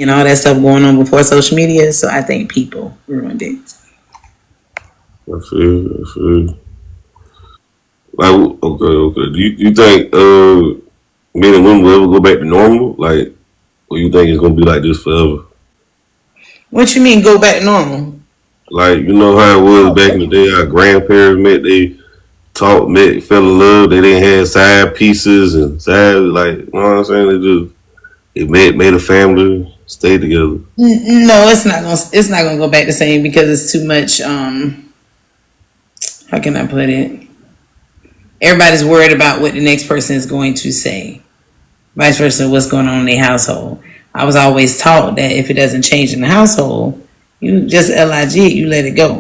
and all that stuff going on before social media. So I think people ruined it. I feel. Like, okay. Do you think men and women will ever go back to normal? Like, or you think it's gonna be like this forever? What you mean go back to normal? Like, you know how it was back in the day, our grandparents met, they met, fell in love, they didn't have side pieces and side, like, you know what I'm saying? It made a family, stayed together. No, it's not gonna. It's not gonna go back the same because it's too much. How can I put it? Everybody's worried about what the next person is going to say. Vice versa, what's going on in their household. I was always taught that if it doesn't change in the household, you just LIG it, you let it go.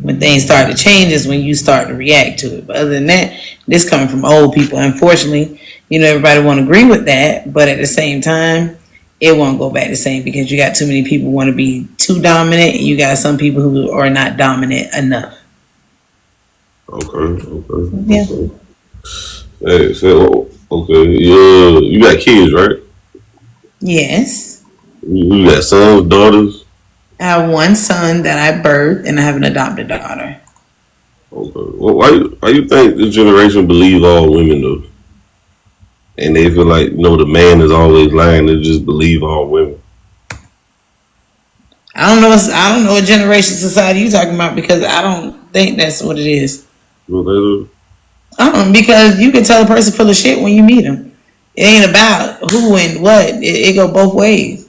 When things start to change is when you start to react to it. But other than that, this coming from old people. Unfortunately, everybody won't agree with that, but at the same time, it won't go back the same because you got too many people want to be too dominant, and you got some people who are not dominant enough. Okay. Yeah. Hey, so okay, yeah, you got kids, right? Yes. You got sons, daughters. I have one son that I birthed, and I have an adopted daughter. Okay. Well, why you think this generation believe all women though? And they feel like the man is always lying. They just believe all women. I don't know what generation society you talking about because I don't think that's what it is. Because you can tell a person full of shit when you meet them. It ain't about who and what. It go both ways.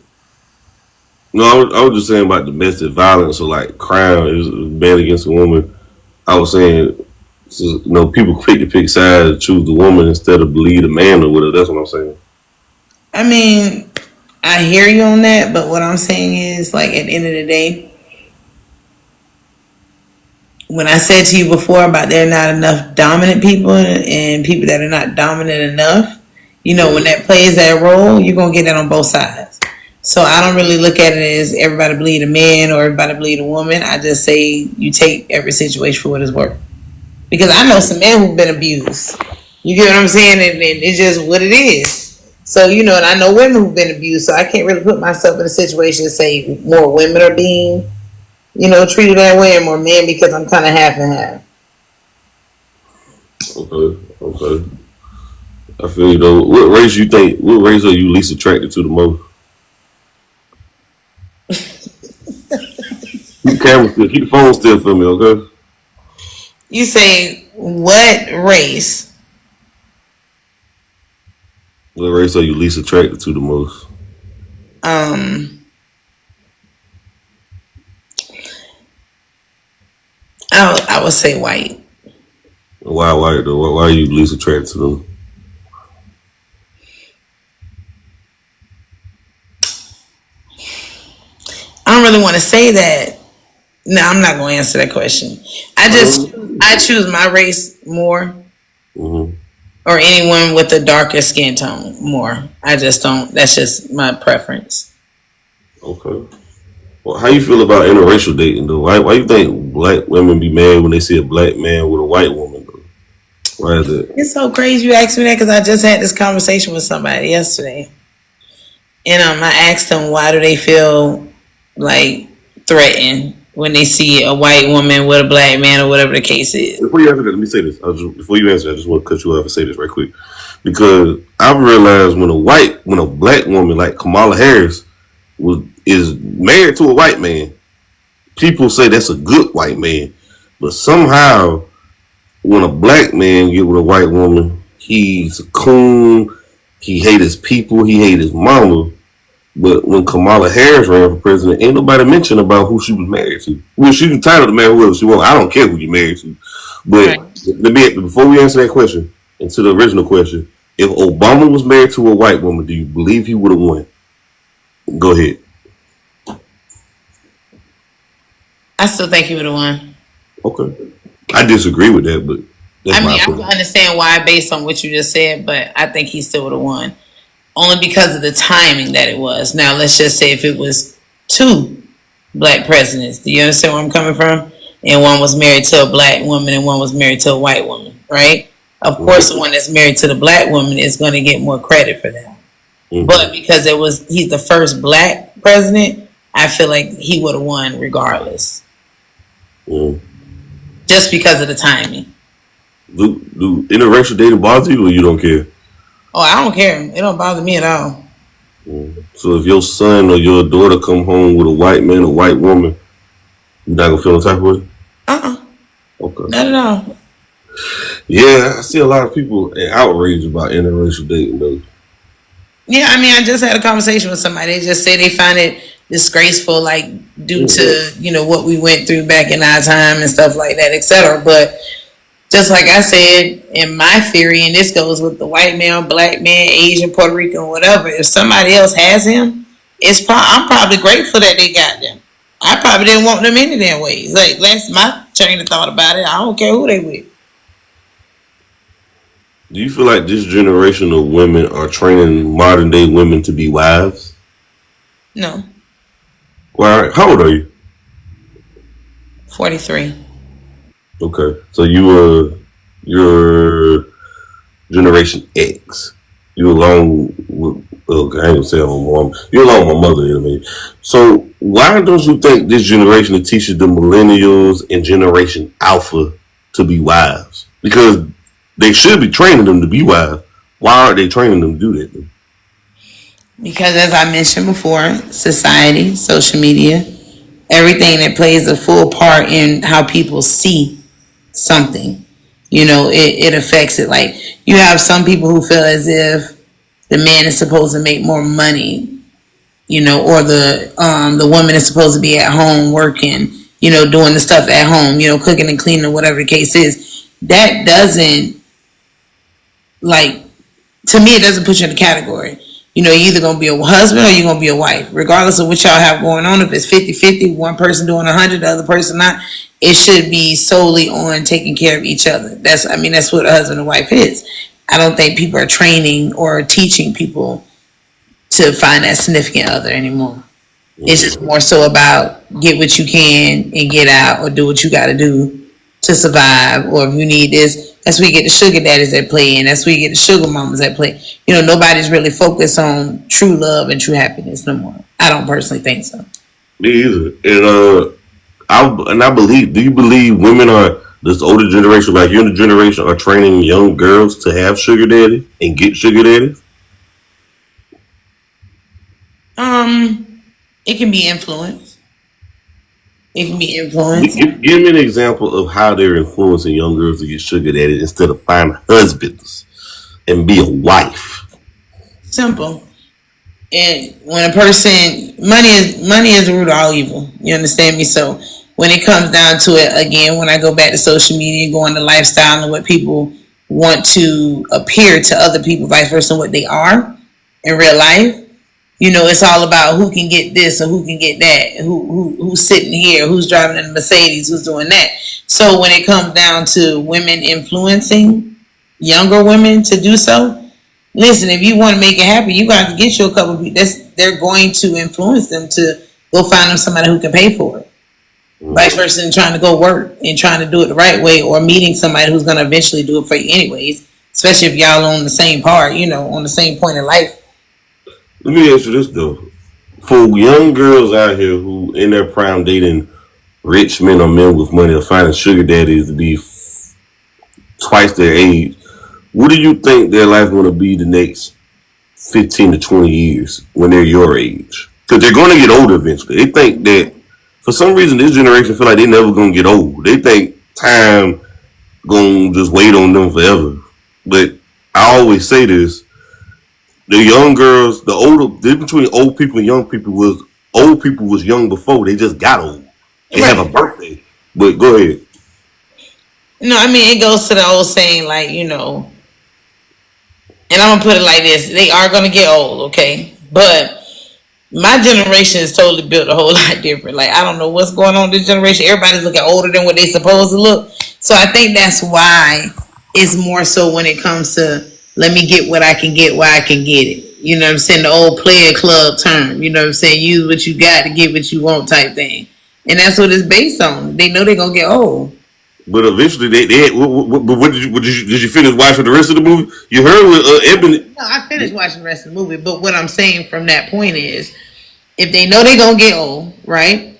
No, I was just saying about domestic violence or like crime is bad against a woman. I was saying, people quick to pick sides, choose the woman instead of believe the man or whatever. That's what I'm saying. I mean, I hear you on that, but what I'm saying is, like, at the end of the day, when I said to you before about there are not enough dominant people and people that are not dominant enough, when that plays that role, you're going to get that on both sides. So I don't really look at it as everybody believe a man or everybody believe a woman. I just say you take every situation for what it's worth. Because I know some men who've been abused. You get what I'm saying? And it's just what it is. So, and I know women who've been abused, so I can't really put myself in a situation to say more women are being, treated that way or more men because I'm kind of half and half. Okay. I feel you though. What race are you least attracted to the most? Keep the phone still for me, okay? You say what race? What race are you least attracted to the most? I would say white. Why white though? Why are you least attracted to them? I don't really want to say that. No, I'm not going to answer that question. I choose my race more, or anyone with a darker skin tone more. I just don't. That's just my preference. Okay. Well, how you feel about interracial dating though? Why you think black women be mad when they see a black man with a white woman though? Why is that? It's so crazy you asked me that because I just had this conversation with somebody yesterday, and I asked them why do they feel like threatened when they see a white woman with a black man or whatever the case is. Before you answer that, let me say this. Before you answer, I just want to cut you off and say this right quick. Because I've realized when a black woman like Kamala Harris is married to a white man, people say that's a good white man. But somehow, when a black man get with a white woman, he's a coon, he hate his people, he hate his mama. But when Kamala Harris ran for president, ain't nobody mentioned about who she was married to. Well, she's entitled to marry whoever she wants. I don't care who you're married to. But before we answer that question, and to the original question, if Obama was married to a white woman, do you believe he would have won? Go ahead. I still think he would have won. Okay. I disagree with that, but I can understand why based on what you just said, but I think he still would have won. Only because of the timing that it was. Now, let's just say if it was two black presidents. Do you understand where I'm coming from? And one was married to a black woman and one was married to a white woman, right? Of course, the one that's married to the black woman is going to get more credit for that. Mm-hmm. But because he's the first black president, I feel like he would have won regardless. Mm. Just because of the timing. Do interracial dating bother you, or you don't care? Oh, I don't care. It don't bother me at all. Mm. So if your son or your daughter come home with a white man or white woman, you're not gonna feel the type of way? Okay. Not at all. Yeah, I see a lot of people outraged about interracial dating though. Yeah, I mean, I just had a conversation with somebody. They just say they find it disgraceful, like due to what we went through back in our time and stuff like that, etc. But just like I said, in my theory, and this goes with the white man, black man, Asian, Puerto Rican, whatever. If somebody else has him, I'm probably grateful that they got them. I probably didn't want them any damn ways. Like that's my train of thought about it. I don't care who they with. Do you feel like this generation of women are training modern day women to be wives? No. Well, how old are you? 43. Okay, so you're Generation X. You along with I ain't gonna say my mom. You're along with my mother. You know what I mean? So why don't you think this generation teaches the millennials and Generation Alpha to be wives? Because they should be training them to be wives. Why aren't they training them to do that? Because as I mentioned before, society, social media, everything that plays a full part in how people see something, it affects it. Like you have some people who feel as if the man is supposed to make more money, or the woman is supposed to be at home working, doing the stuff at home, cooking and cleaning or whatever the case is. That doesn't, like, to me, it doesn't put you in a category. You're either going to be a husband or you're going to be a wife. Regardless of what y'all have going on, if it's 50-50, one person doing 100, the other person not, it should be solely on taking care of each other. That's what a husband and wife is. I don't think people are training or teaching people to find that significant other anymore. It's just more so about get what you can and get out, or do what you got to do to survive. Or if you need this, that's where you get the sugar daddies at play, and that's where you get the sugar mamas at play. Nobody's really focused on true love and true happiness no more. I don't personally think so. Me either. And I believe. Do you believe women are this older generation, like younger generation, are training young girls to have sugar daddy and get sugar daddy? It can be influence. Give me an example of how they're influencing young girls to get sugar daddy instead of find husbands and be a wife. Simple. And when a person, money is the root of all evil. You understand me? So when it comes down to it, again, when I go back to social media, going to lifestyle and what people want to appear to other people, vice versa, what they are in real life. It's all about who can get this or who can get that, who's sitting here, who's driving in a Mercedes, who's doing that. So when it comes down to women influencing younger women to do so, listen, if you want to make it happen, you got to get you a couple of people. They're going to influence them to go find them somebody who can pay for it. Vice versa, than trying to go work and trying to do it the right way, or meeting somebody who's going to eventually do it for you anyways, especially if y'all on the same part, on the same point in life. Let me ask you this though: for young girls out here who in their prime dating rich men or men with money, or finding sugar daddies to be twice their age, what do you think their life going to be the next 15 to 20 years when they're your age? Because they're going to get older eventually. They think that for some reason this generation feel like they never going to get old. They think time going to just wait on them forever. But I always say this. The young girls, the difference between old people and young people was old people was young before. They just got old. They have a birthday. But go ahead. No, it goes to the old saying, like, and I'm going to put it like this. They are going to get old, okay? But my generation is totally built a whole lot different. Like, I don't know what's going on in this generation. Everybody's looking older than what they're supposed to look. So I think that's why it's more so when it comes to let me get what I can get where I can get it. You know what I'm saying? The old player club term. You know what I'm saying? Use what you got to get what you want type thing. And that's what it's based on. They know they're going to get old. But eventually, what did you finish watching the rest of the movie? You heard with Ebony. No, I finished watching the rest of the movie. But what I'm saying from that point is if they know they're gonna get old, right?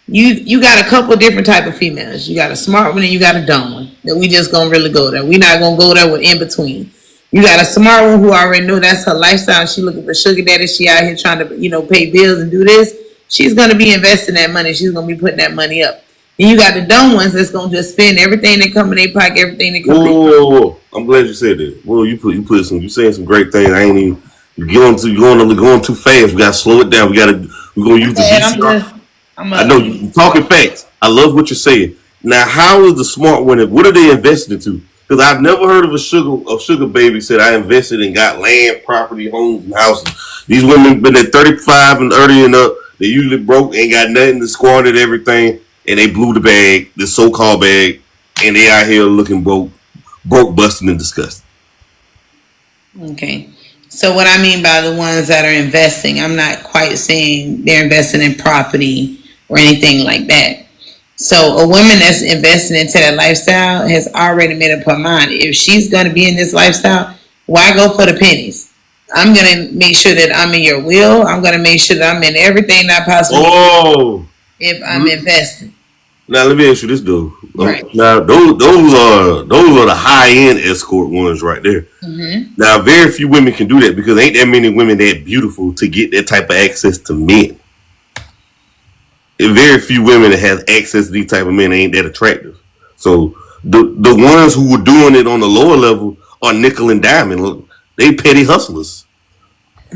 You got a couple different type of females. You got a smart one and you got a dumb one. That we just gonna really go there. We not gonna go there with in between. You got a smart one who already know that's her lifestyle. She looking for sugar daddy. She out here trying to, pay bills and do this. She's gonna be investing that money. She's gonna be putting that money up. And you got the dumb ones that's gonna just spend everything that come in their pocket, everything that come in their pocket. Whoa. I'm glad you said that. Well, you saying some great things. I ain't even you're going too fast. We gotta slow it down. We're gonna use the VCR. I know you're talking facts. I love what you're saying. Now, how is the smart one? What are they invested into? Because I've never heard of a sugar baby said I invested and got land, property, homes, and houses. These women been at 35 and 30 and up. They usually broke, ain't got nothing, to squandered everything, and they blew the bag, the so-called bag, and they out here looking broke, busting, and disgusting. Okay. So what I mean by the ones that are investing, I'm not quite saying they're investing in property or anything like that. So a woman that's investing into that lifestyle has already made up her mind. If she's going to be in this lifestyle, why go for the pennies? I'm going to make sure that I'm in your will. I'm going to make sure that I'm in everything that I possibly can if I'm investing. Now let me ask you this, dude. Right. Now those are the high end escort ones right there. Mm-hmm. Now very few women can do that because ain't that many women that beautiful to get that type of access to men. And very few women that have access to these type of men ain't that attractive. So the ones who were doing it on the lower level are nickel and diamond. Look, they petty hustlers.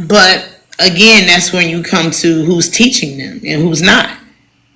But again, that's when you come to who's teaching them and who's not.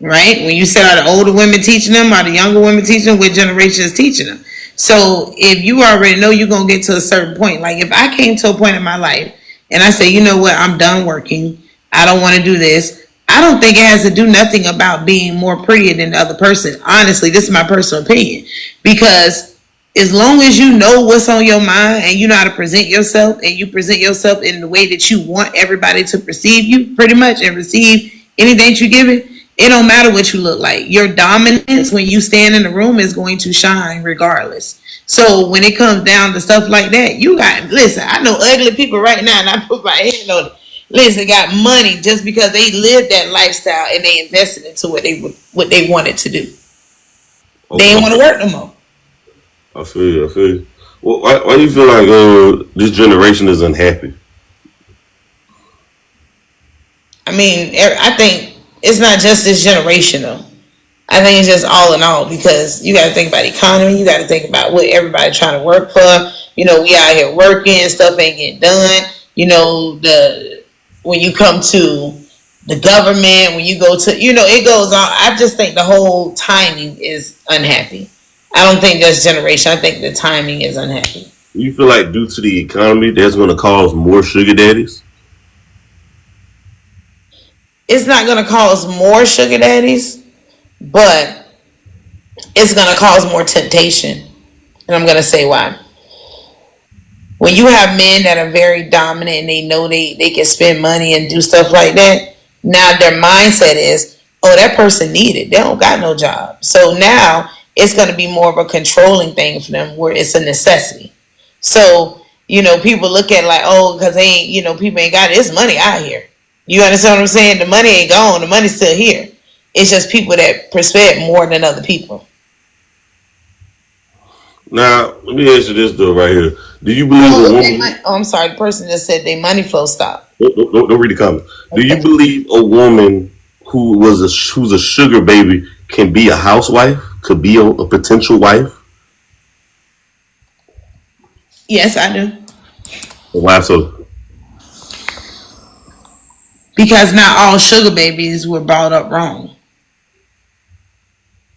Right? When you say are the older women teaching them, are the younger women teaching them, what generation is teaching them? So if you already know you're going to get to a certain point, like if I came to a point in my life and I say, you know what, I'm done working, I don't want to do this, I don't think it has to do nothing about being more prettier than the other person. Honestly, this is my personal opinion. Because as long as you know what's on your mind and you know how to present yourself and you present yourself in the way that you want everybody to perceive you pretty much and receive anything you give it, it don't matter what you look like. Your dominance when you stand in the room is going to shine regardless. So when it comes down to stuff like that, listen, I know ugly people right now and I put my hand on it. Listen, got money just because they lived that lifestyle and they invested into what they wanted to do. Okay. They didn't want to work no more. I feel you. Well, why do you feel like this generation is unhappy? I mean, I think it's not just this generation though. I think it's just all in all because you got to think about the economy. You got to think about what everybody trying to work for. We out here working, stuff ain't getting done. When you come to the government, when you go to, it goes on. I just think the whole timing is unhappy. I don't think that's generation. I think the timing is unhappy. You feel like due to the economy, that's going to cause more sugar daddies? It's not going to cause more sugar daddies, but it's going to cause more temptation. And I'm going to say why. When you have men that are very dominant and they know they can spend money and do stuff like that, now their mindset is, oh, that person needed. They don't got no job. So now it's going to be more of a controlling thing for them where it's a necessity. So, people look at it like, oh, because people ain't got it. It's money out here. You understand what I'm saying? The money ain't gone. The money's still here. It's just people that perspire more than other people. Now, let me ask you this though, right here. Do you believe a woman? I'm sorry. The person just said their money flow stopped. Don't read the comment. Okay. Do you believe a woman who's a sugar baby can be a housewife? Could be a potential wife? Yes, I do. Why so? Because not all sugar babies were brought up wrong.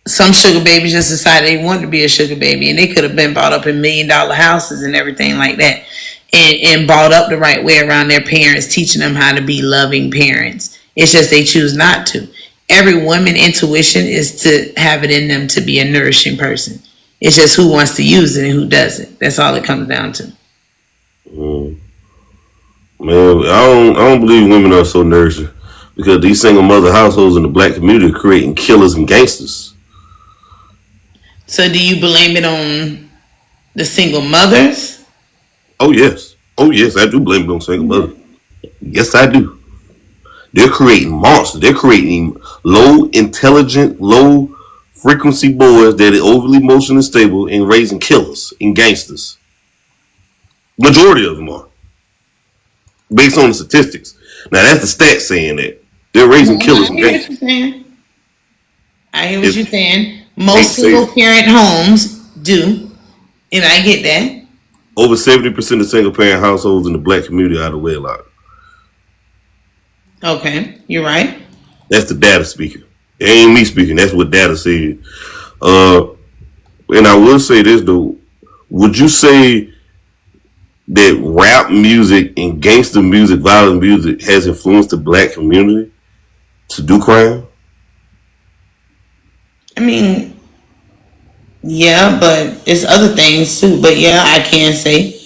Some sugar babies just decided they wanted to be a sugar baby and they could have been brought up in $1 million houses and everything like that and brought up the right way around their parents, teaching them how to be loving parents. It's just they choose not to. Every woman intuition is to have it in them to be a nourishing person. It's just who wants to use it and who doesn't. That's all it comes down to. Man, I don't believe women are so nourishing because these single mother households in the black community are creating killers and gangsters. So do you blame it on the single mothers? Oh yes, I do blame it on single mothers. Yes, I do. They're creating monsters. They're creating low intelligent, low frequency boys that are overly emotionally stable and raising killers and gangsters. Majority of them are based on the statistics. Now that's the stats saying that they're raising killers I and hear what gangsters. you're saying. I hear what It's you're saying. ain't Most single safe. parent homes do, and I get that. Over 70% of single parent households in the black community are out of wedlock. Okay, you're right. That's the data speaking. It ain't me speaking. That's what data said. Uh, and I will say this though. Would you say that rap music and gangster music, violent music, has influenced the black community to do crime? I mean, yeah, but it's other things too. But yeah, I can say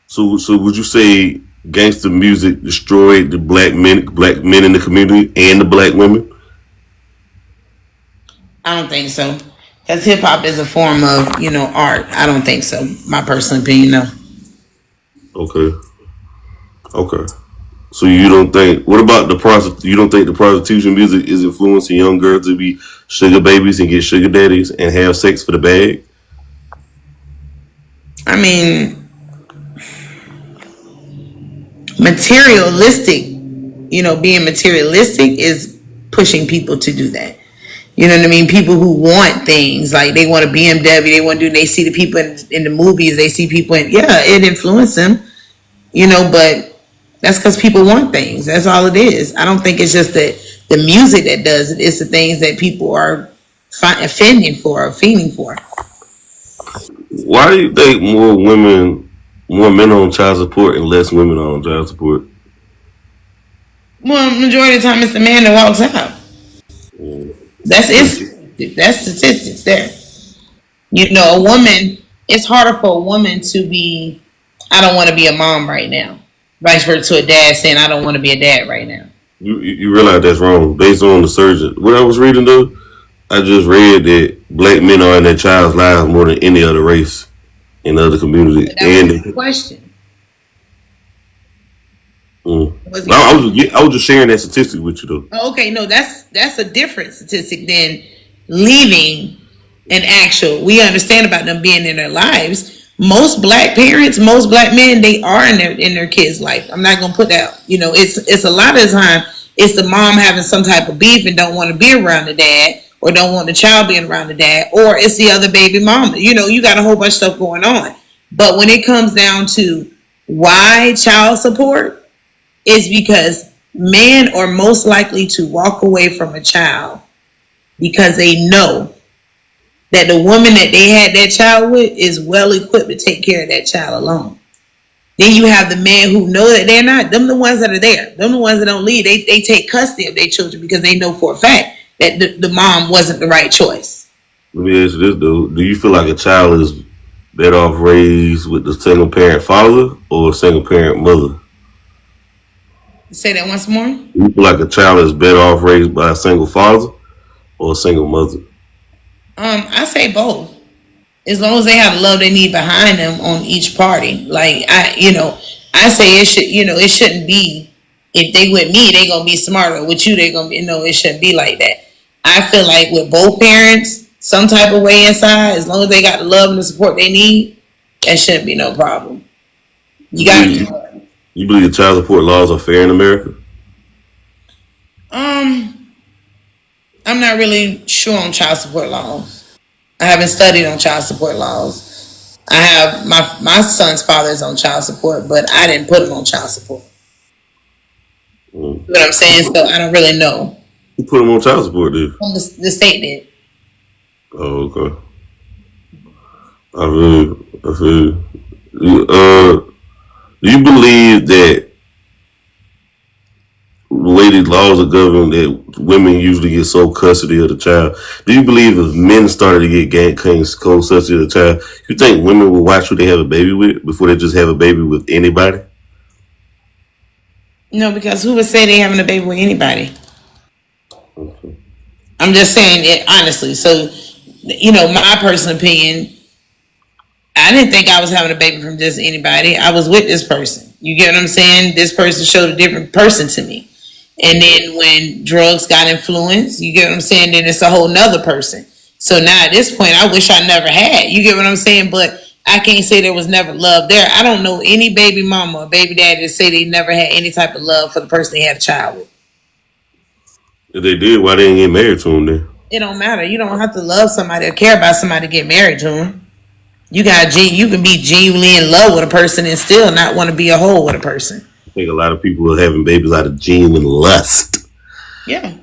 So would you say gangster music destroyed the black men in the community and the black women? I don't think so. Because hip hop is a form of, art. I don't think so. My personal opinion, no. Okay, okay. So you don't think? What about the You don't think the prostitution music is influencing young girls to be sugar babies and get sugar daddies and have sex for the bag? I mean, materialistic, being materialistic is pushing people to do that. You know what I mean? People who want things like they want a BMW, they want to do. They see the people in the movies. They see people in. Yeah, it influences them. But that's because people want things. That's all it is. I don't think it's just the music that does it. It's the things that people are offending for or feeling for. Why do you think more men on child support and less women on child support? Well, majority of the time it's the man that walks out. Mm. That's it. That's statistics there. A woman. It's harder for a woman to be. I don't want to be a mom right now. Vice versa to a dad saying I don't want to be a dad right now. You realize that's wrong based on the surgeon. What I was reading though, I just read that black men are in their child's lives more than any other race in the other community. But that was the question. I was just sharing that statistic with you though. Oh, okay, no, that's a different statistic than leaving an actual. We understand about them being in their lives. Most black parents, most black men, they are in their kids' life. I'm not gonna put that. It's a lot of the time it's the mom having some type of beef and don't want to be around the dad, or don't want the child being around the dad, or it's the other baby mama. You got a whole bunch of stuff going on. But when it comes down to why child support, is because men are most likely to walk away from a child because they know that the woman that they had that child with is well equipped to take care of that child alone. Then you have the men who know that they're not. Them the ones that are there. Them the ones that don't leave. They take custody of their children because they know for a fact that the mom wasn't the right choice. Let me ask you this though: do you feel like a child is better off raised with the single parent father or a single parent mother? Say that once more. Do you feel like a child is better off raised by a single father or a single mother? I say both. As long as they have the love they need behind them on each party. Like I say it should. It shouldn't be. If they with me, they gonna be smarter. With you, they gonna be. It shouldn't be like that. I feel like with both parents, some type of way inside, as long as they got the love and the support they need, that shouldn't be no problem. You got. You believe the child support laws are fair in America? I'm not really sure on child support laws. I haven't studied on child support laws. I have my son's father is on child support, but I didn't put him on child support. You know what I'm saying? So I don't really know. Who put him on child support, dude? The state did. Oh, okay. I feel. Do you believe that the way these laws are governed, that women usually get sole custody of the child? Do you believe if men started to get sole custody of the child, you think women will watch who they have a baby with before they just have a baby with anybody? No, because who would say they having a baby with anybody? Okay. I'm just saying it honestly. So, my personal opinion, I didn't think I was having a baby from just anybody. I was with this person. You get what I'm saying? This person showed a different person to me. And then when drugs got influenced, you get what I'm saying, then it's a whole nother person. So now at this point, I wish I never had. You get what I'm saying? But I can't say there was never love there. I don't know any baby mama or baby daddy to say they never had any type of love for the person they had a child with. If they did, why they didn't get married to him then? It don't matter. You don't have to love somebody or care about somebody to get married to them. You can be genuinely in love with a person and still not want to be a whole with a person. I think a lot of people are having babies out of genuine lust. Yeah, Out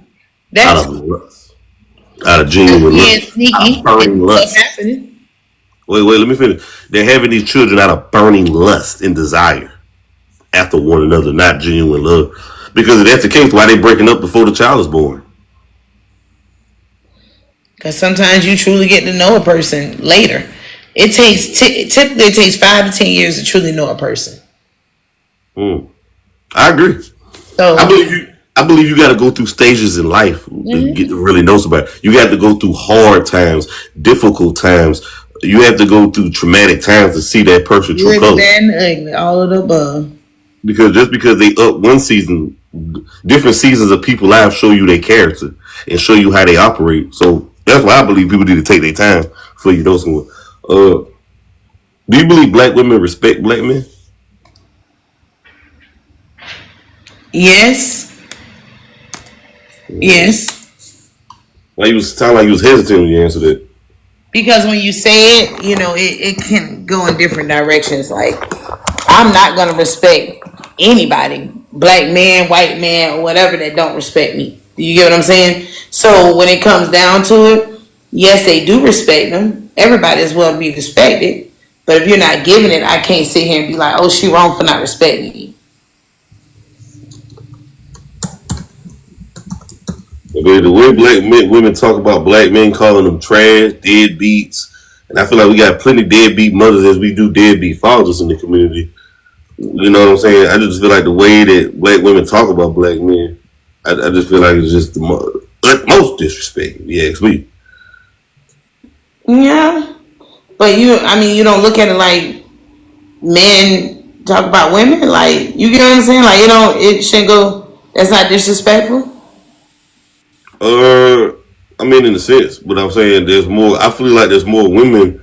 that's of lust. Out of genuine being lust. sneaky. Out of burning What's lust. happening? Wait, let me finish. They're having these children out of burning lust and desire after one another, not genuine love. Because if that's the case, why they breaking up before the child is born? Because sometimes you truly get to know a person later. It takes typically it takes 5 to 10 years to truly know a person. I agree. So I believe you got to go through stages in life to get to really know somebody. You got to go through hard times, difficult times. You have to go through traumatic times to see that person true good, color. bad, and ugly, all of the above. Because just because they up one season, different seasons of people's lives show you their character and show you how they operate. So that's why I believe people need to take their time before you know someone. Do you believe black women respect black men? Yes. Yes. Like you sound like you was hesitant when you answered that. Because when you say it, it can go in different directions. Like, I'm not going to respect anybody, black man, white man, or whatever, that don't respect me. You get what I'm saying? So when it comes down to it, yes, they do respect them. Everybody is well to be respected. But if you're not giving it, I can't sit here and be like, oh, she wrong for not respecting you. Okay, the way women talk about black men, calling them trash, deadbeats, and I feel like we got plenty of deadbeat mothers as we do deadbeat fathers in the community. You know what I'm saying? I just feel like the way that black women talk about black men, I just feel like it's just the utmost disrespect, if you ask me. Yeah. But you don't look at it like men talk about women. Like, you get what I'm saying? Like, it shouldn't go, that's not disrespectful. I mean, in a sense, but I'm saying there's more. I feel like there's more women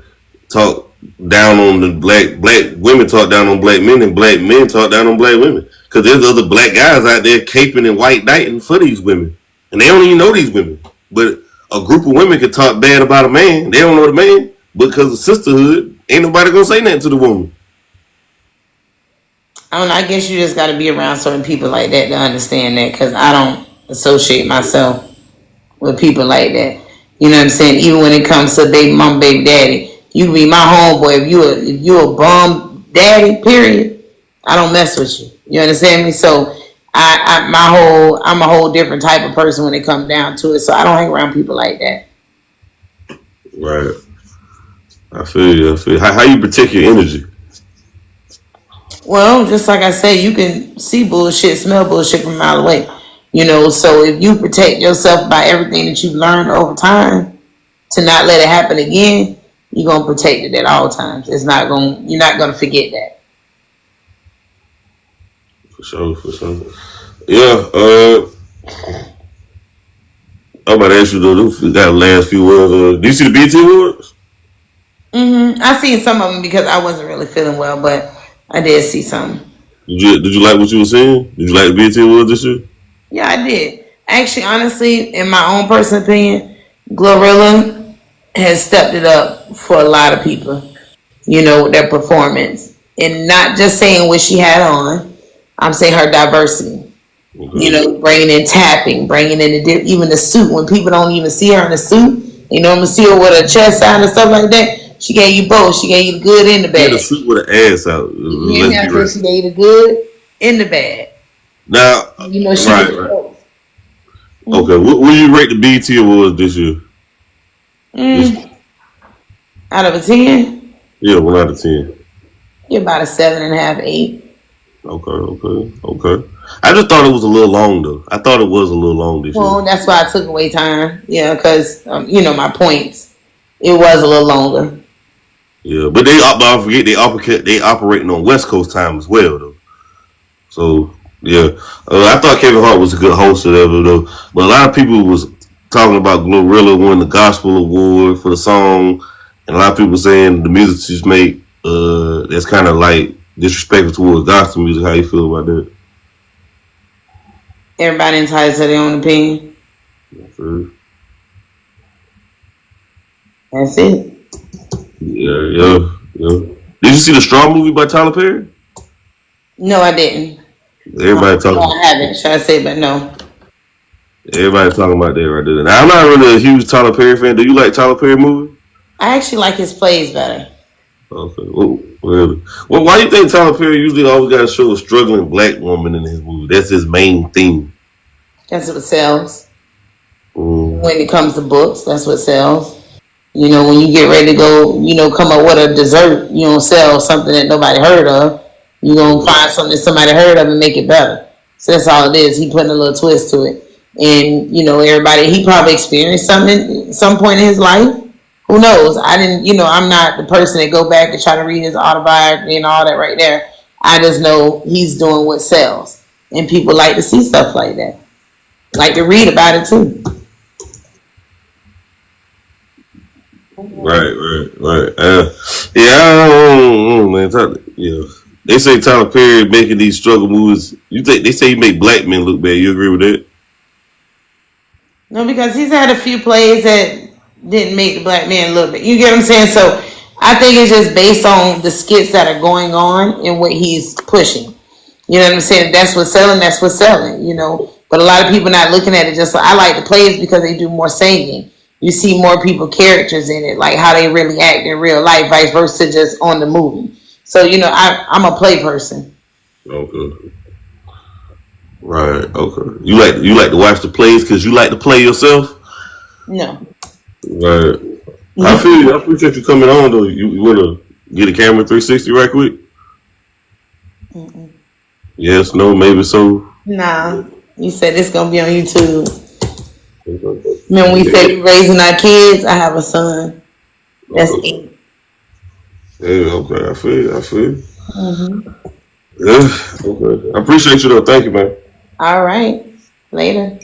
talk down on the black women talk down on black men than black men talk down on black women. Because there's other black guys out there caping and white knighting for these women, and they don't even know these women. But a group of women can talk bad about a man. They don't know the man, but because of sisterhood, ain't nobody gonna say nothing to the woman. I don't know. I guess you just got to be around certain people like that to understand that. Because I don't associate myself with people like that. You know what I'm saying? Even when it comes to baby mom, baby daddy, you can be my homeboy. If you a bum daddy, period, I don't mess with you. You understand me? So I'm a whole different type of person when it comes down to it. So I don't hang around people like that. Right. I feel you. How you protect your energy? Well, just like I said, you can see bullshit, smell bullshit from a mile away. So if you protect yourself by everything that you've learned over time to not let it happen again, you're gonna protect it at all times. You're not gonna forget that. For sure. Yeah. I'm about to ask you though. We got the last few words. Do you see the BET Awards? I seen some of them because I wasn't really feeling well, but I did see some. Did you like what you were seeing? Did you like the BET Awards this year? Yeah, I did. Actually, honestly, in my own personal opinion, Glorilla has stepped it up for a lot of people. With their performance, and not just saying what she had on. I'm saying her diversity. Okay. Bringing in tapping, bringing in even the suit. When people don't even see her in the suit, I'm gonna see her with her chest out and stuff like that. She gave you both. She gave you the good and the bad. Yeah, the suit with her ass out. She gave you the good and the bad. Now, she right. Okay, what will you rate the BET Awards this year? Out of a 10? Yeah, 1 out of 10. You're about a 7.5, 8. Okay. I just thought it was a little long though. I thought it was a little long this year. Well, that's why I took away time. Yeah, because my points. It was a little longer. Yeah, but don't forget they operating on West Coast time as well though. So Yeah, I thought Kevin Hart was a good host or whatever though, but a lot of people was talking about Glorilla winning the gospel award for the song, and a lot of people saying the music she's make that's kind of like disrespectful towards gospel music. How you feel about that? Everybody entitled to their own opinion. That's it. Yeah. Did you see the Strong movie by Tyler Perry? No, I didn't. Everybody talking. No, I haven't. Should I say, but no. Everybody talking about that right there. Now, I'm not really a huge Tyler Perry fan. Do you like Tyler Perry movies? I actually like his plays better. Okay. Well, why do you think Tyler Perry usually always got to show a struggling black woman in his movie? That's his main theme. That's what sells. When it comes to books, that's what sells. You know, when you get ready to go, you know, come up with a dessert, you don't sell something that nobody heard of. You're going to find something that somebody heard of and make it better. So that's all it is. He putting a little twist to it. And, you know, everybody, he probably experienced something at some point in his life. Who knows? I didn't, you know, I'm not the person that go back and try to read his autobiography and all that right there. I just know he's doing what sells. And people like to see stuff like that. Like to read about it too. Right. Yeah, I don't know, man. Yeah. They say Tyler Perry making these struggle movies. You think they say he make black men look bad? You agree with that? No, because he's had a few plays that didn't make the black man look bad. You get what I'm saying? So I think it's just based on the skits that are going on and what he's pushing. You know what I'm saying? That's what's selling, you know. But a lot of people not looking at it just like, I like the plays because they do more singing. You see more people characters in it, like how they really act in real life, vice versa, just on the movie. So, you know, I'm a play person. Okay. Right. Okay. You like to watch the plays because you like to play yourself? No. Right. I feel you. I appreciate you coming on though. You want to get a camera 360 right quick? Yes. No. Maybe so. Nah. You said it's gonna be on YouTube. Remember we said raising our kids? I have a son. That's 8. Yeah, okay, I feel you. Yeah, okay. I appreciate you though. Thank you, man. All right. Later.